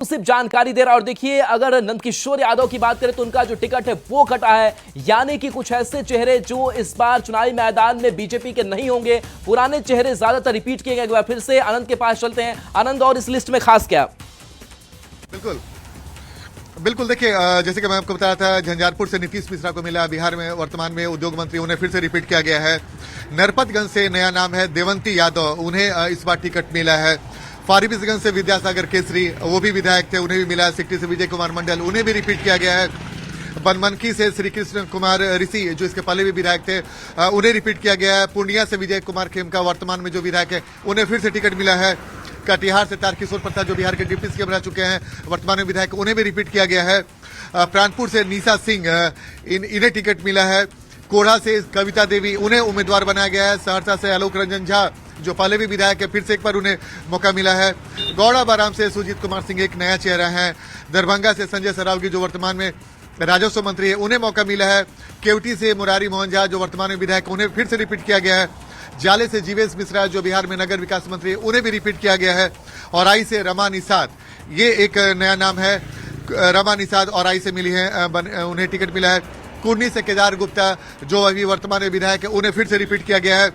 सिर्फ जानकारी दे रहा। और देखिए, अगर नंदकिशोर यादव की बात करें तो उनका जो टिकट है वो कटा है, यानी कि कुछ ऐसे चेहरे जो इस बार चुनावी मैदान में बीजेपी के नहीं होंगे, पुराने चेहरे ज्यादातर रिपीट किए गए। एक बार फिर से आनंद के पास चलते हैं। आनंद, और इस लिस्ट में खास क्या? बिल्कुल देखिए, जैसे कि मैं आपको बताया था, झंझारपुर से नीतीश मिश्रा को मिला, बिहार में वर्तमान में उद्योग मंत्री, उन्हें फिर से रिपीट किया गया है। नरपतगंज से नया नाम है देवंती यादव, उन्हें इस बार टिकट मिला है। फारबिसगंज से विद्यासागर केसरी, वो भी विधायक थे, उन्हें भी मिला है। सिकटी से विजय कुमार मंडल, उन्हें भी रिपीट किया गया है। बनमनखी से श्री कृष्ण कुमार ऋषि, जो इसके पहले भी विधायक थे, उन्हें रिपीट किया गया है। पूर्णिया से विजय कुमार खेमका, वर्तमान में जो विधायक है, उन्हें फिर से टिकट मिला है। कटिहार से तारकिशोर प्रसाद, जो बिहार के डिप्टी सीएम रह चुके हैं, वर्तमान में विधायक, उन्हें भी रिपीट किया गया है। प्राणपुर से निशा सिंह, इन्हें टिकट मिला है। कोढ़ा से कविता देवी, उन्हें उम्मीदवार बनाया गया है। सहरसा से आलोक रंजन झा, जो पहले भी विधायक है, फिर से एक बार उन्हें मौका मिला है। गौड़ा बाराम से सुजीत कुमार सिंह एक नया चेहरा है। दरभंगा से संजय सरावगी, जो वर्तमान में राजस्व मंत्री है, उन्हें मौका मिला है। केवटी से मुरारी मोहन झा, जो वर्तमान में विधायक, उन्हें फिर से रिपीट किया गया है। जाले से जीवेश मिश्रा, जो बिहार में नगर विकास मंत्री है, उन्हें भी रिपीट किया गया है। और आई से रमा निषाद, ये एक नया नाम है। रमा निषाद और आई से मिली है, उन्हें टिकट मिला है। कुर्नी से केदार गुप्ता, जो अभी वर्तमान में विधायक है, उन्हें फिर से रिपीट किया गया है।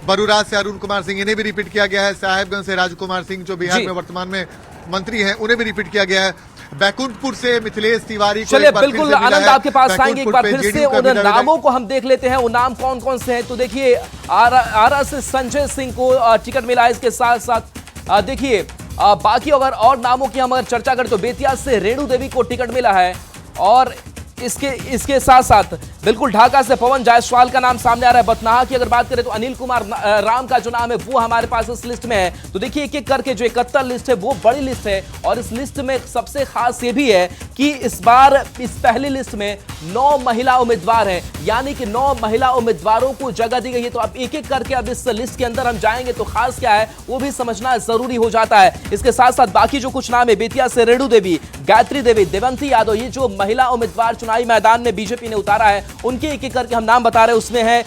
बरुराज से अरुण कुमार सिंह, इन्हें भी रिपीट किया गया है। साहेबगंज से राजकुमार सिंह, जो बिहार में वर्तमान में मंत्री हैं, उन्हें भी रिपीट किया गया है। बैकुंठपुर से मिथिलेश तिवारी, चलिए बिल्कुल आनंद आपके पास आएंगे। एक बार फिर से उन नामों को हम देख लेते हैं, वो नाम कौन कौन से हैं। तो देखिए, आरा से संजय सिंह को टिकट मिला है। इसके साथ साथ देखिए, बाकी अगर और नामों की हम अगर चर्चा करें तो बेतिया से रेणु देवी को टिकट मिला है। और इसके साथ साथ बिल्कुल ढाका से पवन जायसवाल का नाम सामने आ रहा है। बथनाहा की अगर बात करें तो अनिल कुमार राम का जो नाम है वो हमारे पास इस लिस्ट में है। तो देखिए, एक एक करके जो 71 लिस्ट है वो बड़ी लिस्ट है। और इस लिस्ट में सबसे खास ये भी है कि इस बार इस पहली लिस्ट में 9 महिला उम्मीदवार हैं, यानी कि 9 महिला उम्मीदवारों को जगह दी गई है। तो अब एक एक करके अब इस लिस्ट के अंदर हम जाएंगे तो खास क्या है वो भी समझना जरूरी हो जाता है। इसके साथ साथ बाकी जो कुछ नाम है, बेतिया से रेणु देवी, गायत्री देवी, देवंती यादव, ये जो महिला उम्मीदवार चुनावी मैदान में बीजेपी ने उतारा है, उनके एक एक करके हम नाम बता रहे हैं। उसमें है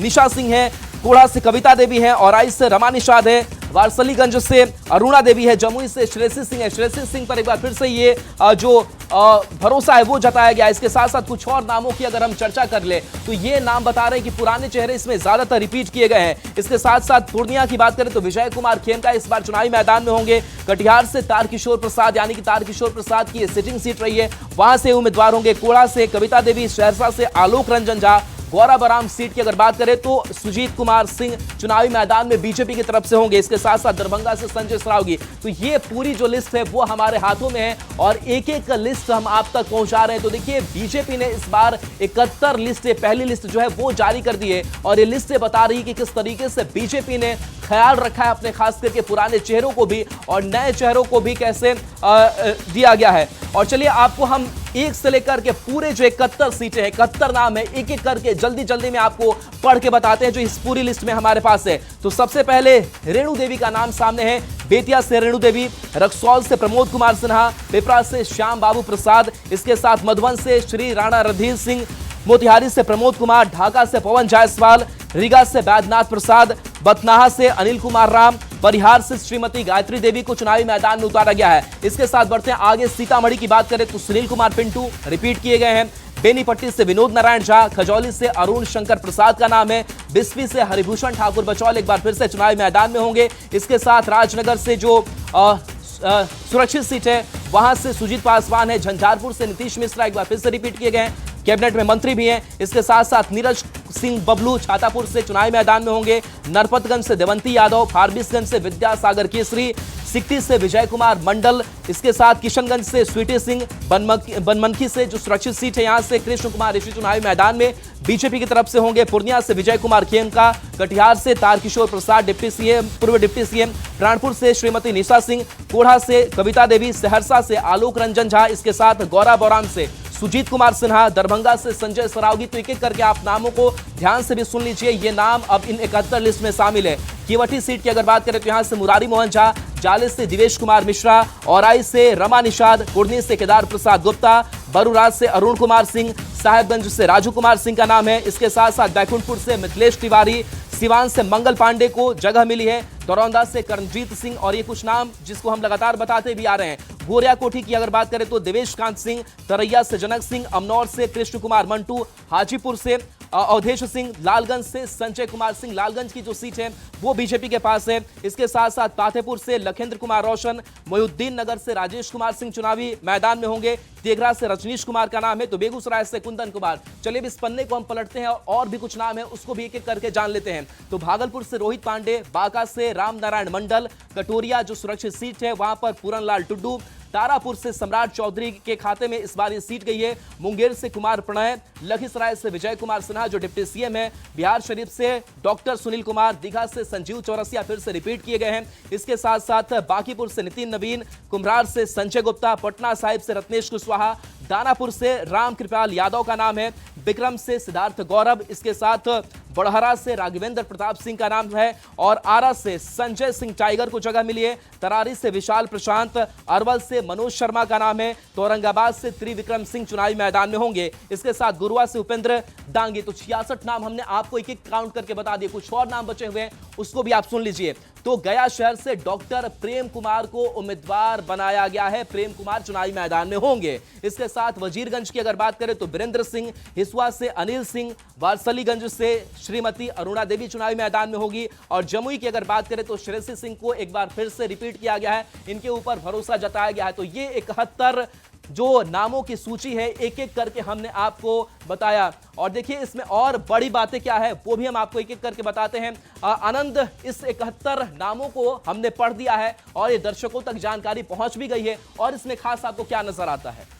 निशा सिंह है, कोढ़ा से कविता देवी है, औराई से रमा निषाद है, वारसलीगंज से अरुणा देवी है, जमुई से श्रेयसी सिंह है। श्रेयसी सिंह पर एक बार फिर से ये जो भरोसा है वो जताया गया। इसके साथ साथ कुछ और नामों की अगर हम चर्चा कर ले तो ये नाम बता रहे हैं कि पुराने चेहरे इसमें ज्यादातर रिपीट किए गए हैं। इसके साथ साथ पूर्णिया की बात करें तो विजय कुमार खेमका इस बार चुनावी मैदान में होंगे। कटिहार से तारकिशोर प्रसाद, यानी कि तारकिशोर प्रसाद की सिटिंग सीट रही है, वहां से उम्मीदवार होंगे। कोढ़ा से कविता देवी, सहरसा से आलोक रंजन झा, गौरा बराम सीट की अगर बात करें तो सुजीत कुमार सिंह चुनावी मैदान में बीजेपी की तरफ से होंगे। इसके साथ साथ दरभंगा से संजय सरावगी। तो ये पूरी जो लिस्ट है वो हमारे हाथों में है और एक एक लिस्ट हम आप तक पहुंचा रहे हैं। तो देखिए, बीजेपी ने इस बार 71 लिस्ट, पहली लिस्ट जो है वो जारी कर दी है। और ये लिस्ट बता रही है कि किस तरीके से बीजेपी ने ख्याल रखा है अपने, खास करके पुराने चेहरों को भी और नए चेहरों को भी कैसे दिया गया है। और चलिए, आपको हम एक से लेकर के पूरे जो 71 सीटें हैं, 71 नाम है, एक एक करके जल्दी जल्दी में आपको पढ़ के बताते हैं जो इस पूरी लिस्ट में हमारे पास है। तो सबसे पहले रेणु देवी का नाम सामने है। बेतिया से रेणु देवी, रक्सौल से प्रमोद कुमार सिन्हा, पिपरा से श्याम बाबू प्रसाद, इसके साथ मधुबन से श्री राणा रणधीर सिंह, मोतिहारी से प्रमोद कुमार, ढाका से पवन जायसवाल, रीगा से बैद्यनाथ प्रसाद, बथनाहा से अनिल कुमार राम, परिहार से श्रीमती गायत्री देवी को चुनावी मैदान में उतारा गया है। इसके साथ बढ़ते हैं आगे। सीतामढ़ी की बात करें तो सुनील कुमार पिंटू रिपीट किए गए हैं। बेनीपट्टी से विनोद नारायण झा, खजौली से अरुण शंकर प्रसाद का नाम है। बिस्फी से हरिभूषण ठाकुर बचौल एक बार फिर से चुनावी मैदान में होंगे। इसके साथ राजनगर से जो सुरक्षित सीट है वहां से सुजीत पासवान है। झंझारपुर से नीतीश मिश्रा एक बार फिर से रिपीट किए गए हैं, कैबिनेट में मंत्री भी हैं। इसके साथ साथ नीरज सिंह बबलू छातापुर से चुनावी मैदान में होंगे। नरपतगंज से देवंती यादव, फारबिसगंज से विद्यासागर केसरी, सिकटी से विजय कुमार मंडल, इसके साथ किशनगंज से स्वीटी सिंह, बनमनखी से जो सुरक्षित सीट है यहां से कृष्ण कुमार ऋषि चुनावी मैदान में बीजेपी की तरफ से होंगे। पूर्णिया से विजय कुमार खेमका, कटिहार से तारकिशोर प्रसाद डिप्टी सीएम, पूर्व डिप्टी सीएम, प्राणपुर से श्रीमती निशा सिंह, कोढ़ा से कविता देवी, सहरसा से आलोक रंजन झा, इसके साथ गौरा बौराम से सुजीत कुमार सिन्हा, दरभंगा से संजय सरावगी। तो एक एक करके आप नामों को ध्यान से भी सुन लीजिए, ये नाम अब इन 71 लिस्ट में शामिल है। केवटी सीट की अगर बात करें तो यहां से मुरारी मोहन झा, जाले से दिवेश कुमार मिश्रा, औराई से रमा निषाद, कुर्नी से केदार प्रसाद गुप्ता, बरुराज से अरुण कुमार सिंह, साहेबगंज से राजू कुमार सिंह का नाम है। इसके साथ साथ बैकुंठपुर से मिथिलेश तिवारी, सिवान से मंगल पांडे को जगह मिली है, दरौंदा से करणजीत सिंह, और ये कुछ नाम जिसको हम लगातार बताते भी आ रहे हैं। गोरिया कोठी की अगर बात करें तो देवेश कांत सिंह, तरैया से जनक सिंह, अमनौर से कृष्ण कुमार मंटू, हाजीपुर से अवधेश सिंह, लालगंज से संजय कुमार सिंह, लालगंज की जो सीट है वो बीजेपी के पास है। इसके साथ साथ पातेपुर से लखेंद्र कुमार रोशन, मोहिउद्दीन नगर से राजेश कुमार सिंह चुनावी मैदान में होंगे, तेघरा से रजनीश कुमार का नाम है, तो बेगूसराय से कुंदन कुमार। चलिए इस पन्ने को हम पलटते हैं और भी कुछ नाम है उसको भी एक एक करके जान लेते हैं। तो भागलपुर से रोहित पांडे, बांका से राम नारायण मंडल, कटोरिया जो सुरक्षित सीट है वहां पर पूरनलाल टुड्डू, तारापुर से सम्राट चौधरी के खाते में इस बार ये सीट गई है, मुंगेर से कुमार प्रणय, लखीसराय से विजय कुमार सिन्हा जो डिप्टी सीएम है, बिहार शरीफ से डॉक्टर सुनील कुमार, दीघा से संजीव चौरसिया फिर से रिपीट किए गए हैं। इसके साथ साथ बांकीपुर से नितिन नवीन, कुम्हरार से संजय गुप्ता, पटना साहिब से रत्नेश कुशवाहा, दानापुर से राम कृपाल यादव का नाम है, विक्रम से सिद्धार्थ गौरव, इसके साथ बड़हरा से राघवेंद्र प्रताप सिंह का नाम है, और आरा से संजय सिंह टाइगर को जगह मिली है, तरारी से विशाल प्रशांत, अरवल से मनोज शर्मा का नाम है, तो औरंगाबाद से त्रिविक्रम सिंह चुनावी मैदान में होंगे। इसके साथ गुरुआ से उपेंद्र डांगे। तो 66 नाम हमने आपको एक एक काउंट करके बता दिए, कुछ और नाम बचे हुए हैं उसको भी आप सुन लीजिए। तो गया शहर से डॉक्टर प्रेम कुमार को उम्मीदवार बनाया गया है, प्रेम कुमार चुनावी मैदान में होंगे। इसके साथ वजीरगंज की अगर बात करें तो वीरेंद्र सिंह, हिसुआ से अनिल सिंह, वारसलीगंज से श्रीमती अरुणा देवी चुनावी मैदान में होगी, और जमुई की अगर बात करें तो श्रेयसी सिंह को एक बार फिर से रिपीट किया गया है, इनके ऊपर भरोसा जताया गया है। तो ये 71 जो नामों की सूची है एक एक करके हमने आपको बताया, और देखिए इसमें और बड़ी बातें क्या है वो भी हम आपको एक एक करके बताते हैं। आनंद, इस 71 नामों को हमने पढ़ दिया है और ये दर्शकों तक जानकारी पहुंच भी गई है, और इसमें खास आपको क्या नजर आता है?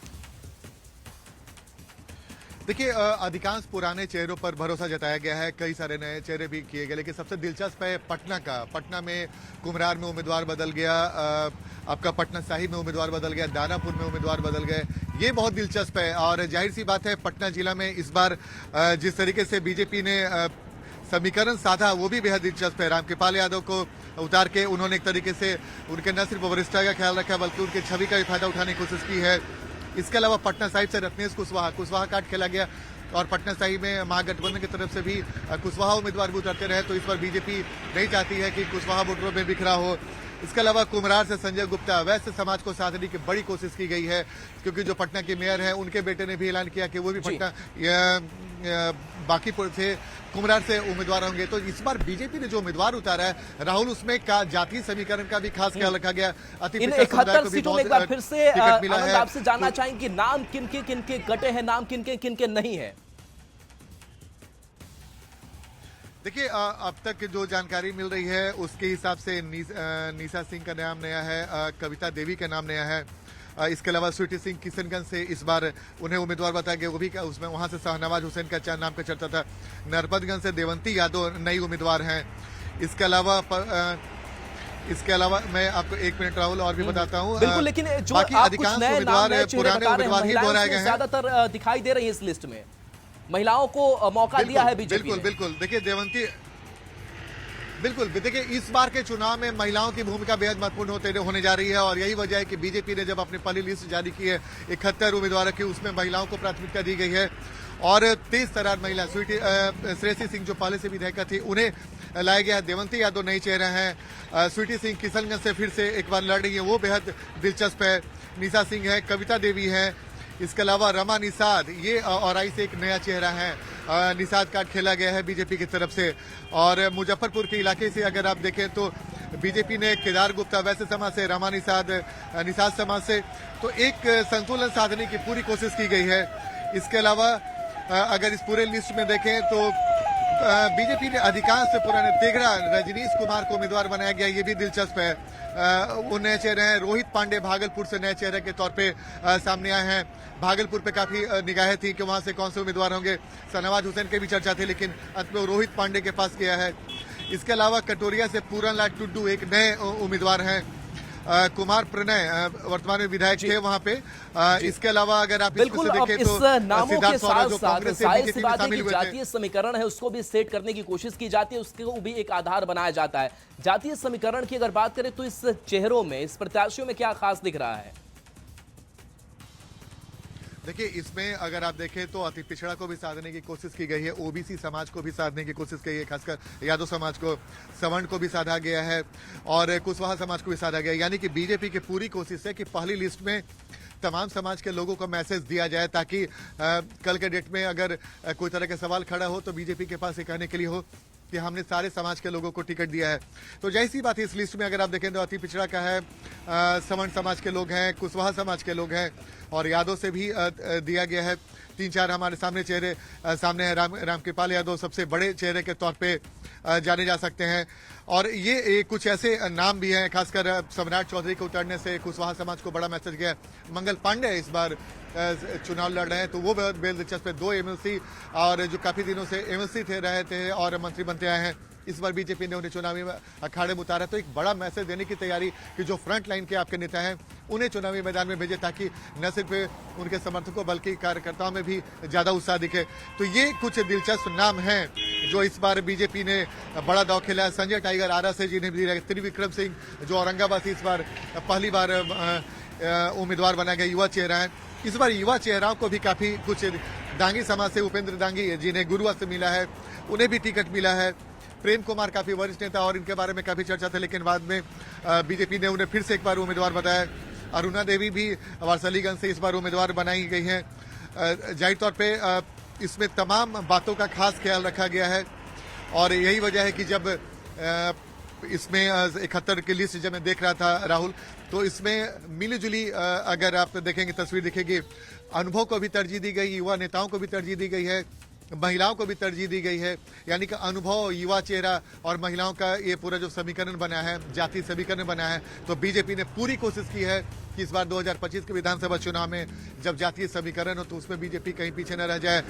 देखिए, अधिकांश पुराने चेहरों पर भरोसा जताया गया है, कई सारे नए चेहरे भी किए गए, लेकिन सबसे दिलचस्प है पटना का। पटना में कुम्हरार में उम्मीदवार बदल गया, आपका पटना साहिब में उम्मीदवार बदल गया, दानापुर में उम्मीदवार बदल गए, ये बहुत दिलचस्प है। और जाहिर सी बात है पटना जिला में इस बार जिस तरीके से बीजेपी ने समीकरण साधा वो भी बेहद दिलचस्प है। रामकृपाल यादव को उतार के उन्होंने एक तरीके से उनके न सिर्फ वरिष्ठता का ख्याल रखा बल्कि उनकी छवि का भी फायदा उठाने की कोशिश की है। इसके अलावा पटना साहिब से रत्नेश कुशवाहा काट खेला गया, और पटना साहिब में महागठबंधन की तरफ से भी कुशवाहा उम्मीदवार भी उतरते रहे, तो इस पर बीजेपी नहीं चाहती है कि कुशवाहा वोटरों में बिखरा हो। इसके अलावा कुम्हरार से संजय गुप्ता, वैश्य समाज को साधने की बड़ी कोशिश की गई है, क्योंकि जो पटना के मेयर हैं उनके बेटे ने भी ऐलान किया कि वो भी पटना बांकीपुर से कुम्हरार से उम्मीदवार होंगे। तो इस बार बीजेपी ने जो उम्मीदवार उतारा है राहुल, उसमें का जातीय समीकरण का भी खास ख्याल रखा गया। इन 71 सीटों में एक बार फिर से आपसे जानना चाहेंगे नाम किनके कटे हैं, नाम किनके नहीं है? देखिए, अब तक जो जानकारी मिल रही है उसके हिसाब से नीसा सिंह का नाम नया है, कविता देवी का नाम नया है, इसके अलावा स्वीटी सिंह किशनगंज से इस बार उन्हें उम्मीदवार बताया गया, वो भी उसमें वहां से शाहनवाज हुसैन का नाम का चर्चा था। नरपतगंज से देवंती यादव नई उम्मीदवार हैं। इसके अलावा मैं आपको 1 मिनट राहुल और भी बताता हूँ। बिल्कुल, लेकिन जो बाकी अधिकांश उम्मीदवार पुराने उम्मीदवार ही दोहराए गए हैं, ज्यादातर दिखाई दे रही है इस लिस्ट में। महिलाओं को मौका दिया है बीजेपी ने। बिल्कुल देखिए देखिए इस बार के चुनाव में महिलाओं की भूमिका बेहद महत्वपूर्ण होने जा रही है, और यही वजह है कि बीजेपी ने जब अपनी पहली लिस्ट जारी की है 71 उम्मीदवारों की, उसमें महिलाओं को प्राथमिकता दी गई है, और 23 तरार महिला श्रेयसी सिंह जो पहले से विधायिका थी उन्हें लाया गया है। देवंती यादव नई चेहरा हैं, स्वीटी सिंह किशनगंज से फिर से एक बार लड़ रही है, वो बेहद दिलचस्प है। निशा सिंह है, कविता देवी है, इसके अलावा रमा निषाद, ये औराई से एक नया चेहरा है, निषाद कार्ड खेला गया है बीजेपी की तरफ से। और मुजफ्फरपुर के इलाके से अगर आप देखें तो बीजेपी ने केदार गुप्ता वैश्य समाज से, रमा निषाद समाज से, तो एक संतुलन साधने की पूरी कोशिश की गई है। इसके अलावा अगर इस पूरे लिस्ट में देखें तो बीजेपी ने अधिकांश से पुराने तेघरा रजनीश कुमार को उम्मीदवार बनाया गया, ये भी दिलचस्प है। वो नए चेहरे हैं। रोहित पांडे भागलपुर से नए चेहरे के तौर पे सामने आए हैं। भागलपुर पे काफी निगाहें थी कि वहां से कौन से उम्मीदवार होंगे। शाहनवाज हुसैन की भी चर्चा थी, लेकिन अंत में रोहित पांडे के पास गया है। इसके अलावा कटोरिया से पूरनलाल टुड्डू एक नए उम्मीदवार हैं। कुमार प्रणय वर्तमान में विधायक थे वहां पे। इसके अलावा अगर आप बिल्कुल अब इस नामों के साथ साथ जातीय समीकरण है उसको भी सेट करने की कोशिश की जाती है, उसको भी एक आधार बनाया जाता है। जातीय समीकरण की अगर बात करें तो इस चेहरों में, इस प्रत्याशियों में क्या खास दिख रहा है? देखिए, इसमें अगर आप देखें तो अति पिछड़ा को भी साधने की कोशिश की गई है, ओबीसी समाज को भी साधने की कोशिश की है, खासकर यादव समाज को, सवर्ण को भी साधा गया है और कुशवाहा समाज को भी साधा गया है। यानी कि बीजेपी की पूरी कोशिश है कि पहली लिस्ट में तमाम समाज के लोगों को मैसेज दिया जाए, ताकि कल के डेट में अगर कोई तरह का सवाल खड़ा हो तो बीजेपी के पास ये कहने के लिए हो कि हमने सारे समाज के लोगों को टिकट दिया है। तो जैसी सी बात है, इस लिस्ट में अगर आप देखें तो अति पिछड़ा का है, सवर्ण समाज के लोग हैं, कुशवाहा समाज के लोग हैं और यादव से भी दिया गया है। 3-4 हमारे सामने चेहरे सामने है। रामकृपाल यादव सबसे बड़े चेहरे के तौर पे जाने जा सकते हैं और ये कुछ ऐसे नाम भी हैं, खासकर सम्राट चौधरी को उतरने से कुशवाहा समाज को बड़ा मैसेज गया। मंगल पांडे इस बार चुनाव लड़ रहे हैं, तो वो बेहद दिलचस्प है। 2 एमएलसी और जो काफी दिनों से एमएलसी रहे थे और मंत्री बनते आए हैं, इस बार बीजेपी ने उन्हें चुनावी अखाड़े में उतारा। तो एक बड़ा मैसेज देने की तैयारी कि जो फ्रंट लाइन के आपके नेता हैं उन्हें चुनावी मैदान में भेजे, ताकि न सिर्फ उनके समर्थकों बल्कि कार्यकर्ताओं में भी ज्यादा उत्साह दिखे। तो ये कुछ दिलचस्प नाम हैं जो इस बार बीजेपी ने बड़ा दाव खेला है। संजय टाइगर आरा से जिन्हें भी, त्रिविक्रम सिंह जो औरंगाबाद से इस बार पहली बार उम्मीदवार बना गया, युवा चेहरा है। इस बार युवा चेहराओं को भी काफी कुछ दांगी समाज से उपेंद्र दांगी जिन्हें गुरुआ से मिला है, उन्हें भी टिकट मिला है। प्रेम कुमार काफी वरिष्ठ नेता और इनके बारे में काफी चर्चा था, लेकिन बाद में बीजेपी ने उन्हें फिर से एक बार उम्मीदवार बताया। अरुणा देवी भी वारसलीगंज से इस बार उम्मीदवार बनाई गई हैं। जाहिर तौर पे इसमें तमाम बातों का खास ख्याल रखा गया है और यही वजह है कि जब इसमें 71 की लिस्ट जब मैं देख रहा था राहुल, तो इसमें मिलीजुली अगर आप देखेंगे तस्वीर दिखेगी, अनुभव को भी तरजीह दी गई, युवा नेताओं को भी तरजीह दी गई है, महिलाओं को भी तरजीह दी गई है। यानी कि अनुभव, युवा चेहरा और महिलाओं का ये पूरा जो समीकरण बना है, जातीय समीकरण बना है, तो बीजेपी ने पूरी कोशिश की है कि इस बार 2025 के विधानसभा चुनाव में जब जातीय समीकरण हो तो उसमें बीजेपी कहीं पीछे न रह जाए।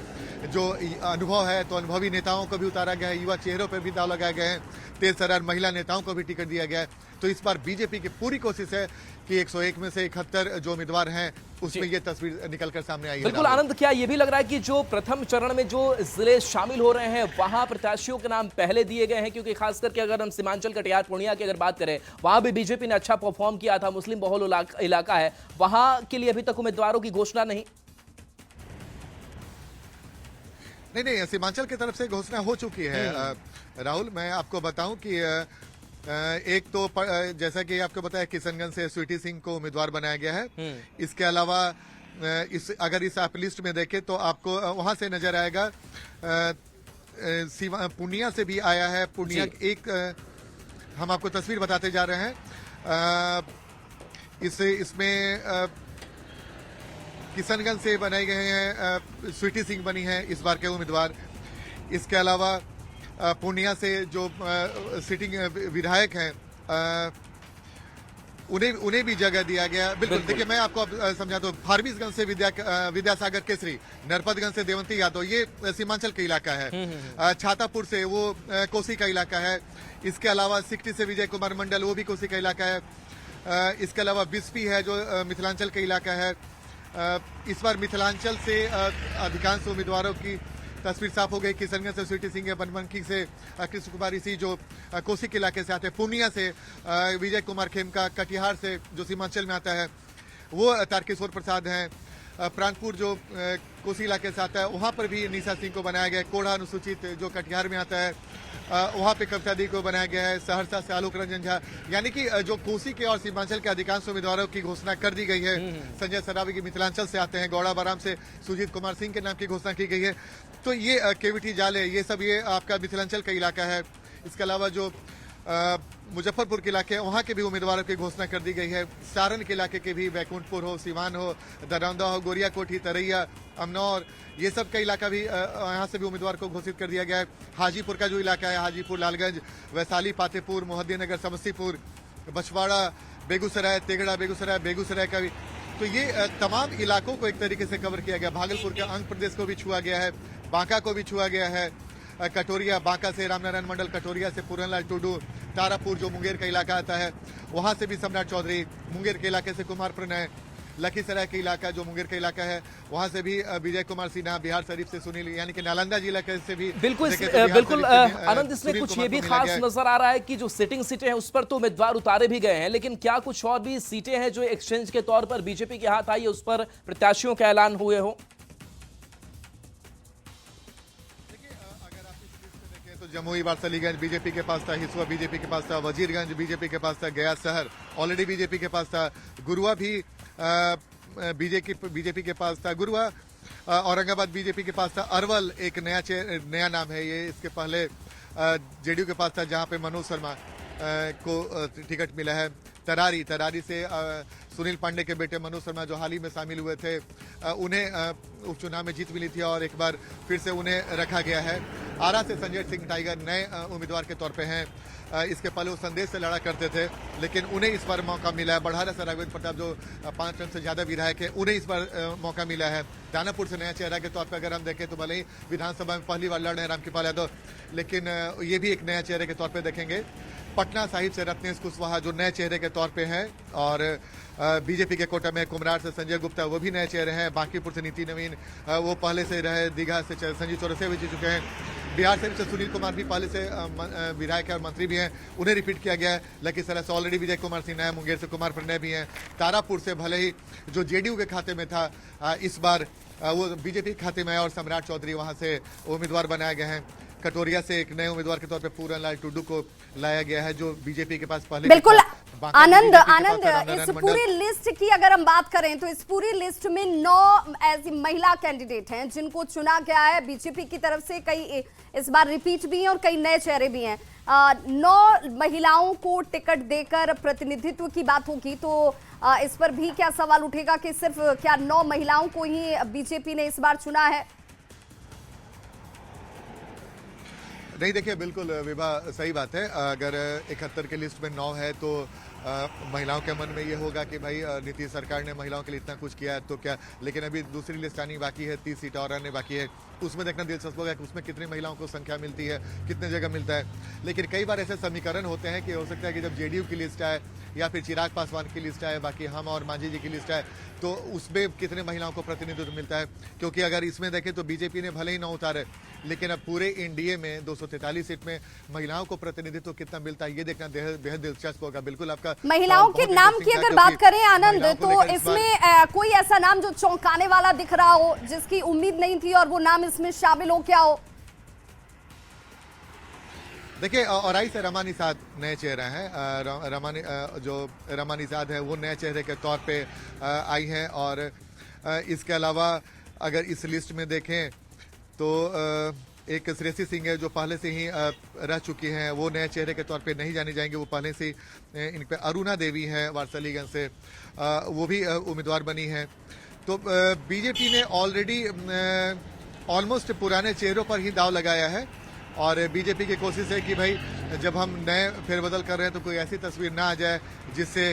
जो अनुभव है तो अनुभवी नेताओं को भी उतारा गया है, युवा चेहरों पर भी दाव लगाए गए हैं, तेज तर्रार महिला नेताओं को भी टिकट दिया गया है। तो इस बार बीजेपी की पूरी कोशिश है कि 101 में से 71 जो उम्मीदवार हैं उसमें ये तस्वीर निकलकर सामने आई है। बिल्कुल आनंद, क्या ये भी लग रहा है कि जो प्रथम चरण में जो जिले शामिल हो रहे हैं वहां प्रत्याशियों के नाम पहले दिए गए हैं? क्योंकि खास करके अगर हम सीमांचल कटिहार पूर्णिया की अगर बात करें, वहां भी बीजेपी ने अच्छा परफॉर्म किया था, मुस्लिम बहुल इलाका है, वहां के लिए अभी तक उम्मीदवारों की घोषणा नहीं। नहीं, सीमांचल की तरफ से घोषणा हो चुकी है राहुल। मैं आपको बताऊं कि एक तो जैसा कि आपको बताया किशनगंज से स्वीटी सिंह को उम्मीदवार बनाया गया है। इसके अलावा अगर इस आप लिस्ट में देखें तो आपको वहां से नजर आएगा पूर्णिया से भी आया है। पूर्णिया एक हम आपको तस्वीर बताते जा रहे हैं। इसमें किशनगंज से बनाए गए हैं, स्वीटी सिंह बनी है इस बार के उम्मीदवार। इसके अलावा पूर्णिया से जो सिटिंग विधायक हैं उन्हें भी जगह दिया गया। बिल्कुल, देखिए मैं आपको समझाता हूँ। फारबिसगंज से विद्यासागर केसरी, नरपतगंज से देवंती यादव, ये सीमांचल का इलाका है। छातापुर से वो कोसी का इलाका है। इसके अलावा सिकटी से विजय कुमार मंडल, वो भी कोसी का इलाका है। इसके अलावा बिस्पी है जो मिथिलांचल का इलाका है। इस बार मिथिलांचल से अधिकांश उम्मीदवारों की तस्वीर साफ हो गई। किशनगंज से स्वीटी सिंह, बनमनखी से कृष्ण कुमार इसी जो कोसी के इलाके से आते हैं। पूर्णिया से विजय कुमार खेमका, कटिहार से जो सीमांचल में आता है वो तारकेश्वर प्रसाद हैं। प्राणपुर जो कोसी इलाके से आता है वहां पर भी निशा सिंह को बनाया गया है। कोढ़ा अनुसूचित जो कटिहार में आता है वहां पे कविता दी को बनाया गया है। सहरसा से आलोक रंजन झा, यानी कि जो कोसी के और सीमांचल के अधिकांश उम्मीदवारों की घोषणा कर दी गई है। संजय सरावगी की मिथिलांचल से आते हैं। गौड़ा बराम से सुजीत कुमार सिंह के नाम की घोषणा की गई है। तो ये केवीटी जाले, ये सब ये आपका मिथिलांचल का इलाका है। इसके अलावा जो मुजफ्फरपुर के इलाके वहां के भी उम्मीदवारों की घोषणा कर दी गई है। सारण के इलाके के भी, बैकुंठपुर हो, सिवान हो, दरौंदा हो, गोरिया कोठी, तरैया, अमनौर, ये सब का इलाका भी यहाँ से भी उम्मीदवार को घोषित कर दिया गया है। हाजीपुर का जो इलाका है, हाजीपुर, लालगंज, वैशाली, पातेपुर, मोहद्दीनगर, समस्तीपुर, बछवाड़ा, बेगूसराय, तेगड़ा, बेगूसराय का भी, तो ये तमाम इलाकों को एक तरीके से कवर किया गया। भागलपुर के आंध्र प्रदेश को भी छुआ गया है, बांका को भी छुआ गया है। कटोरिया, बांका से रामनारायण मंडल, कटोरिया से पूरनलाल टुडू, तारापुर जो मुंगेर का इलाका आता है वहां से भी सम्राट चौधरी, मुंगेर के इलाके से कुमार प्रणय, लखीसराय का इलाका जो मुंगेर का इलाका है, वहां से भी विजय कुमार सिन्हा, बिहार शरीफ से सुनील, यानी कि नालंदा जिला से भी बिल्कुल देखें तो बिहार बिल्कुल शरीफ से भी, आनंद, इसमें सुनील कुछ कुमार ये भी को मिला खास गया है। नजर आ रहा है कि जो सिटिंग सीटें हैं उस पर तो उम्मीदवार उतारे भी गए हैं, लेकिन क्या कुछ और भी सीटें हैं जो एक्सचेंज के तौर पर बीजेपी के हाथ आई है, उस पर प्रत्याशियों का ऐलान हुए हो? अगर आप इस लिस्ट में देखें तो जमुई वारसलीगंज बीजेपी के पास था, हिसुआ बीजेपी के पास था, वजीरगंज बीजेपी के पास था, गया शहर ऑलरेडी बीजेपी के पास था, गुरुआ भी बीजेपी के पास था, गुरुआ औरंगाबाद बीजेपी के पास था, अरवल एक नया नाम है ये, इसके पहले जेडीयू के पास था जहां पे मनोज शर्मा को टिकट मिला है। तरारी से सुनील पांडे के बेटे मनोज शर्मा जो हाल ही में शामिल हुए थे, उन्हें उपचुनाव में जीत मिली थी और एक बार फिर से उन्हें रखा गया है। आरा से संजय सिंह टाइगर नए उम्मीदवार के तौर पे हैं। इसके पहले वो संदेश से लड़ा करते थे, लेकिन उन्हें इस बार मौका मिला है। बढ़ारा से राघवेंद्र प्रताप जो 5 टर्म से ज्यादा विधायक है, उन्हें इस बार मौका मिला है। दानापुर से नया चेहरा के तौर पर अगर हम देखें तो भले ही विधानसभा में पहली बार लड़ रहे हैं रामकृपाल यादव, लेकिन ये भी एक नया चेहरे के तौर पर देखेंगे। पटना साहिब से रत्नेश कुशवाहा जो नए चेहरे के तौर पे हैं, और बीजेपी के कोटा में कुमरार से संजय गुप्ता वो भी नए चेहरे हैं। बांकीपुर से नीति नवीन वो पहले से रहे, दीघा से संजीव चौरसिया भी जीत चुके हैं। बिहार शरीफ से सुनील कुमार भी पहले से विधायक और मंत्री भी हैं, उन्हें रिपीट किया गया है। लखीसराय से ऑलरेडी विजय कुमार सिन्हा है, मुंगेर से कुमार प्रणय भी हैं। तारापुर से भले ही जो जेडीयू के खाते में था, इस बार वो बीजेपी के खाते में है और सम्राट चौधरी वहां से उम्मीदवार बनाए गए हैं। कटोरिया से एक नए उम्मीदवार के तौर पे पूरन लाल टुडू को लाया गया है जो बीजेपी के पास पहले। बिल्कुल आनंद, इस पूरी लिस्ट की अगर हम बात करें तो इस पूरी लिस्ट में 9 ऐसी महिला कैंडिडेट हैं जिनको चुना गया है बीजेपी की तरफ से। कई इस बार रिपीट भी हैं और कई नए चेहरे भी हैं। 9 महिलाओं को टिकट देकर प्रतिनिधित्व की बात होगी तो इस पर भी क्या सवाल उठेगा कि सिर्फ क्या 9 महिलाओं को ही बीजेपी ने इस बार चुना है? नहीं, देखिए बिल्कुल विभा सही बात है। अगर 71 के लिस्ट में 9 है तो महिलाओं के मन में ये होगा कि भाई नीतीश सरकार ने महिलाओं के लिए इतना कुछ किया है तो क्या, लेकिन अभी दूसरी लिस्ट आनी बाकी है, 30 सीट और आने बाकी है। उसमें देखना दिलचस्प होगा कि उसमें कितनी महिलाओं को संख्या मिलती है, कितने जगह मिलता है। लेकिन कई बार ऐसे समीकरण होते हैं कि हो सकता है कि जब जेडीयू की लिस्ट आए या फिर चिराग पासवान की लिस्ट आए, बाकी हम और मांझी जी की लिस्ट आए, तो उसमें कितने महिलाओं को प्रतिनिधित्व मिलता है। क्योंकि अगर इसमें देखें तो बीजेपी ने भले ही 9 उतारे, लेकिन अब पूरे एनडीए में 243 सीट में महिलाओं को प्रतिनिधित्व कितना मिलता है ये देखना बेहद दिलचस्प होगा। बिल्कुल आपका महिलाओं के नाम की अगर बात करें आनंद, तो इसमें कोई ऐसा नाम जो चौंकाने वाला दिख रहा हो, जिसकी उम्मीद नहीं थी और वो नाम इसमें शामिल हो, क्या हो? देखिए, औराई से रमा निषाद नए चेहरा हैं। जो रमा निषाद है वो नए चेहरे के तौर पे आई हैं। और इसके अलावा अगर इस लिस्ट में देखें तो एक श्रेयसी सिंह है जो पहले से ही रह चुकी हैं, वो नए चेहरे के तौर पे नहीं जानी जाएंगे, वो पहले से इन पे। अरुणा देवी है वारसलीगंज से, वो भी उम्मीदवार बनी हैं। तो बीजेपी ने ऑलरेडी ऑलमोस्ट पुराने चेहरों पर ही दाव लगाया है और बीजेपी की कोशिश है कि भाई जब हम नए फेरबदल कर रहे हैं तो कोई ऐसी तस्वीर ना आ जाए जिससे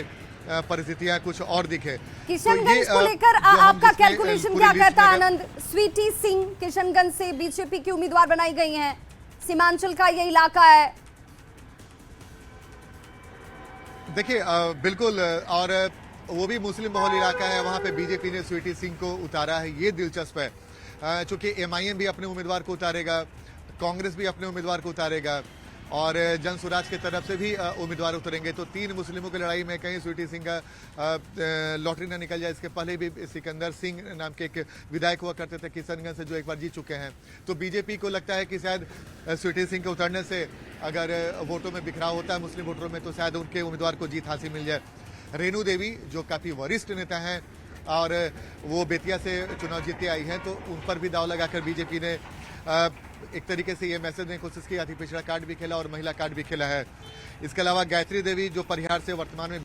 परिस्थितियां कुछ और दिखे। किशनगंज को लेकर आपका कैलकुलेशन क्या कहता है आनंद? स्वीटी सिंह किशनगंज से बीजेपी की उम्मीदवार बनाई गई हैं, सीमांचल का ये इलाका है। देखिए बिल्कुल, और वो भी मुस्लिम बहुल इलाका है, वहां पे बीजेपी ने स्वीटी सिंह को उतारा है, ये दिलचस्प है। चूंकि एमआईएम भी अपने उम्मीदवार को उतारेगा, कांग्रेस भी अपने उम्मीदवार को उतारेगा और जन स्वराज की तरफ से भी उम्मीदवार उतरेंगे, तो 3 मुस्लिमों की लड़ाई में कहीं स्वीटी सिंह का लॉटरी ना निकल जाए। इसके पहले भी सिकंदर सिंह नाम के एक विधायक हुआ करते थे किशनगंज से, जो एक बार जीत चुके हैं। तो बीजेपी को लगता है कि शायद स्वीटी सिंह के उतरने से अगर वोटों में बिखराव होता है मुस्लिम वोटरों में, तो शायद उनके उम्मीदवार को जीत हासिल मिल जाए। रेणु देवी जो काफी वरिष्ठ नेता हैं और वो बेतिया से चुनाव जीते आई हैं, तो उन पर भी दाव लगाकर बीजेपी ने एक तरीके से ये मैसेज देने की कोशिश की, अति पिछड़ा कार्ड भी खेला और महिला कार्ड भी खेला है। इसके अलावा गायत्री देवी जो परिहार से वर्तमान में